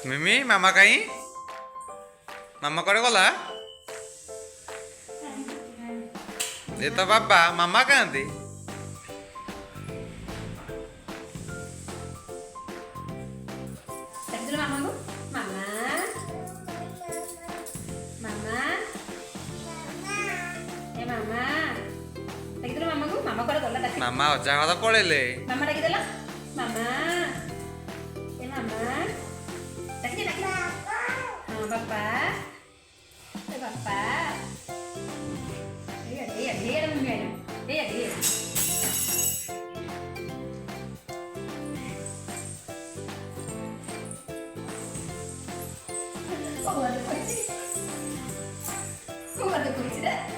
ମିମି ମାମା କାଇଁ ମାମା କୁଆଡ଼େ ଗଲା? ଏ ତ ବାବା ମାମା କାହାନ୍ତି? ମାମାକୁ ମାମା ମାମା ଏ ମାମା ଡାକିଦେଲ ମାମାକୁ ମାମା କୁଆଡ଼େ ଗଲା ଡାକି ମାମା ଅଜା ଘର ପଳେଇଲେ। ମାମା ଡାକିଦେଲ ମାମା ଏ ମାମା ଡାକି ହଁ ବାପା ଏ ବାପା ଏଇଆଡ଼େ ମମି ଆଇଲା ଏଇଆଡ଼େ Kok gak ada kunci? Kok gak ada kunci dah?